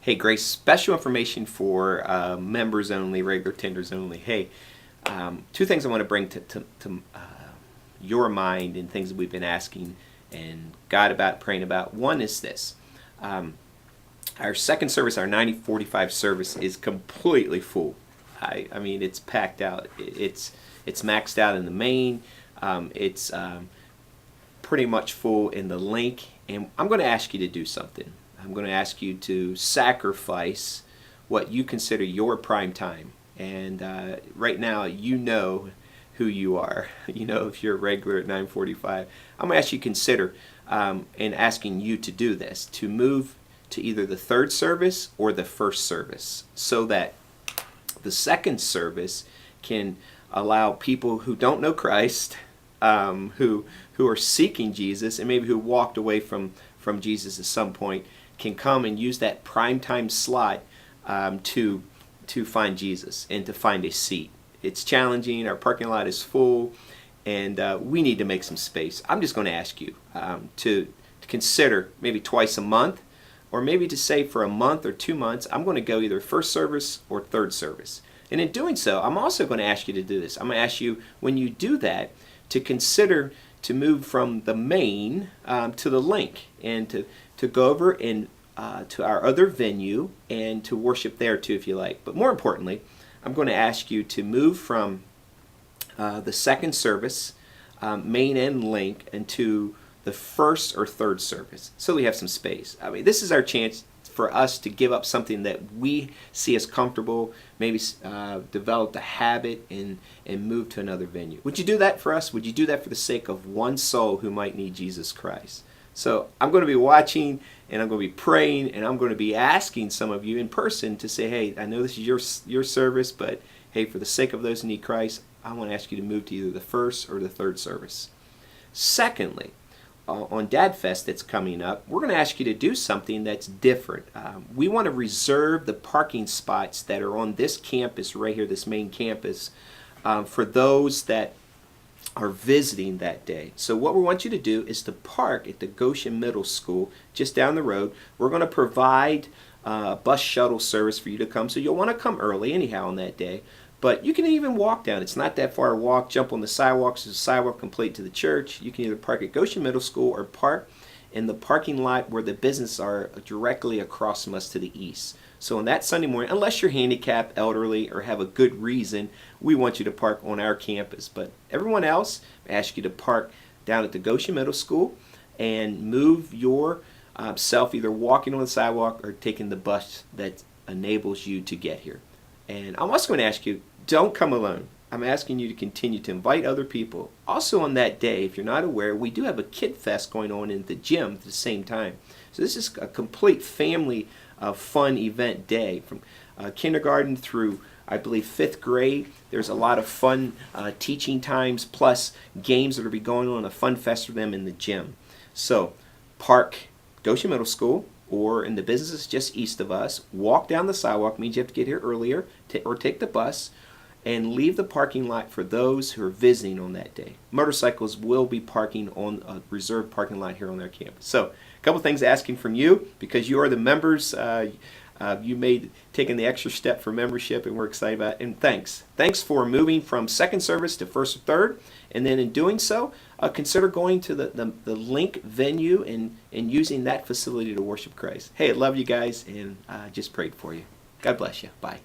Hey, Grace, special information for members only, regular tenders only. Hey, two things I want to bring to your mind and things that we've been asking and God about, praying about. One is this. Our second service, our 90:45 service, is completely full. I mean, it's packed out. It's maxed out in the main. It's pretty much full in the link. And I'm going to ask you to do something. I'm going to ask you to sacrifice what you consider your prime time. And right now, you know who you are. You know if you're a regular at 9:45. I'm going to ask you to consider and asking you to do this, to move to either the third service or the first service, so that the second service can allow people who don't know Christ, who are seeking Jesus, and maybe who walked away from Jesus at some point, can come and use that prime time slot to find Jesus and to find a seat. It's challenging. Our parking lot is full, and we need to make some space. I'm just going to ask you to consider maybe twice a month, or maybe to say for a month or 2 months, I'm going to go either first service or third service. And in doing so, I'm also going to ask you to do this. I'm going to ask you, when you do that, to consider to move from the main to the link, and to go over and to our other venue and to worship there too, if you like. But more importantly, I'm going to ask you to move from the second service, main and link, into the first or third service, so we have some space. I mean, this is our chance for us to give up something that we see as comfortable, maybe develop a habit and move to another venue. Would you do that for us? Would you do that for the sake of one soul who might need Jesus Christ? So I'm going to be watching, and I'm going to be praying, and I'm going to be asking some of you in person to say, hey, I know this is your service, but hey, for the sake of those who need Christ, I want to ask you to move to either the first or the third service. Secondly, on Dad Fest that's coming up, we're going to ask you to do something that's different. We want to reserve the parking spots that are on this campus right here, this main campus, for those that are visiting that day. So what we want you to do is to park at the Goshen Middle School just down the road. We're going to provide a bus shuttle service for you to come, so you'll want to come early anyhow on that day. But you can even walk down. It's not that far a walk. Jump on the sidewalks. There's a sidewalk complete to the church. You can either park at Goshen Middle School or park in the parking lot where the businesses are directly across from us to the east. So on that Sunday morning, unless you're handicapped, elderly, or have a good reason, we want you to park on our campus. But everyone else, I ask you to park down at the Goshen Middle School and move your self, either walking on the sidewalk or taking the bus that enables you to get here. And I'm also going to ask you, don't come alone. I'm asking you to continue to invite other people. Also on that day, if you're not aware, we do have a Kid Fest going on in the gym at the same time. So this is a complete family fun event day from kindergarten through, I believe, 5th grade. There's a lot of fun teaching times, plus games that will be going on, a fun fest for them in the gym. So park Goshen Middle School, or in the businesses just east of us. Walk down the sidewalk, means you have to get here earlier, or take the bus, and leave the parking lot for those who are visiting on that day. Motorcycles will be parking on a reserved parking lot here on their campus. So a couple things asking from you, because you are the members. You may taken the extra step for membership, and we're excited about it. And thanks for moving from second service to first or third, and then in doing so, consider going to the link venue and using that facility to worship Christ. Hey, I love you guys, and just prayed for you. God bless you. Bye.